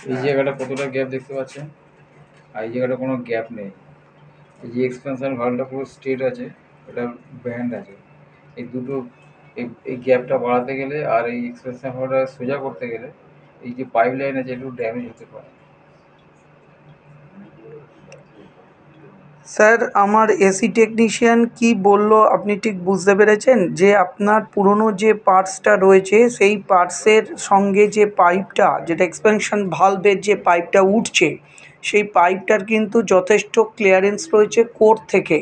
এই জায়গাটা কতটা গ্যাপ দেখতে পাচ্ছেন, আর এই জায়গাটা কোনো গ্যাপ নেই। এই যে এক্সপেনশন ভালভটা পুরো স্ট্রেট আছে, এটা ব্যান্ড আছে। এই দুটো এই গ্যাপটা বাড়াতে গেলে আর এই এক্সপেনশন ভালভটা সোজা করতে গেলে এই যে পাইপ লাইন আছে একটু ড্যামেজ হতে পারে। স্যার, আমার এসি টেকনিশিয়ান কি বলল আপনি ঠিক বুঝতে পেরেছেন? যে আপনার পুরনো যে পার্টসটা রয়েছে সেই পার্টসের সঙ্গে যে পাইপটা, যেটা এক্সপেনশন ভালভের যে পাইপটা উঠছে, সেই পাইপটার কিন্তু যথেষ্ট ক্লিয়ারেন্স রয়েছে কোর থেকে।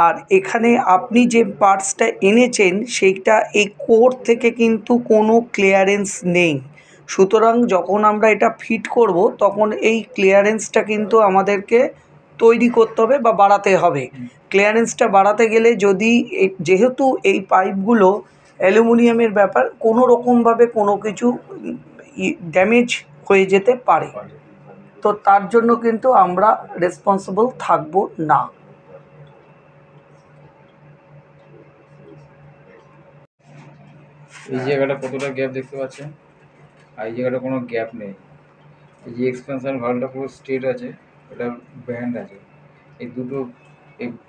আর এখানে আপনি যে পার্টসটা এনেছেন সেইটা এই কোর থেকে কিন্তু কোনো ক্লিয়ারেন্স নেই। সুতরাং যখন আমরা এটা ফিট করব তখন এই ক্লিয়ারেন্সটা কিন্তু আমাদেরকে তৈরি করতে হবে বা বাড়াতে হবে। ক্লিয়ারেন্সটা বাড়াতে গেলে যদি যেহেতু এই পাইপগুলো অ্যালুমিনিয়ামের ব্যাপার, কোনো রকমভাবে কোনো কিছু ড্যামেজ হয়ে যেতে পারে। তো তার জন্য কিন্তু আমরা রেসপন্সিবল থাকব না। এই জায়গাটা কতটা গ্যাপ দেখতে পাচ্ছেন, আর এই জায়গাটা কোনো গ্যাপ নেই। এই যে এক্সপেনশন ভালভটা পুরো স্ট্রেট আছে, এটা ব্যান্ড আছে। এই দুটো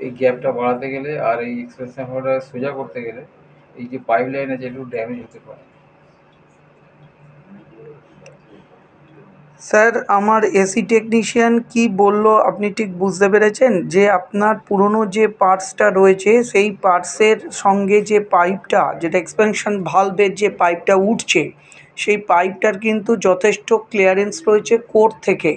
এই গ্যাপটা বাড়াতে গেলে আর এই এক্সপেনশন ভালভটা সোজা করতে গেলে এই যে পাইপ লাইন আছে একটু ড্যামেজ হতে পারে। স্যার, আমার এসি টেকনিশিয়ান কি বলল আপনি ঠিক বুঝতে পেরেছেন? যে আপনার পুরনো যে পার্টসটা রয়েছে সেই পার্টসের সঙ্গে যে পাইপটা, যেটা এক্সপেনশন ভালভের যে পাইপটা উঠছে, সেই পাইপটার কিন্তু যথেষ্ট ক্লিয়ারেন্স রয়েছে কোর থেকে।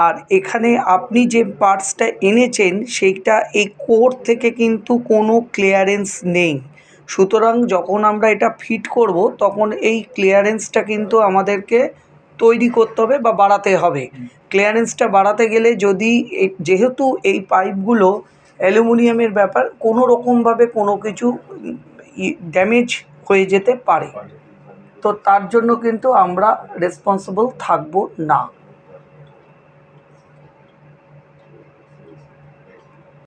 আর এখানে আপনি যে পার্টসটা এনেছেন সেইটা এই কোর থেকে কিন্তু কোনো ক্লিয়ারেন্স নেই। সুতরাং যখন আমরা এটা ফিট করব তখন এই ক্লিয়ারেন্সটা কিন্তু আমাদেরকে তৈরি করতে হবে বা বাড়াতে হবে। ক্লিয়ারেন্সটা বাড়াতে গেলে যদি যেহেতু এই পাইপগুলো অ্যালুমিনিয়ামের ব্যাপার, কোনো রকমভাবে কোনো কিছু ড্যামেজ হয়ে যেতে পারে। তো তার জন্য কিন্তু আমরা রেসপন্সিবল থাকব না।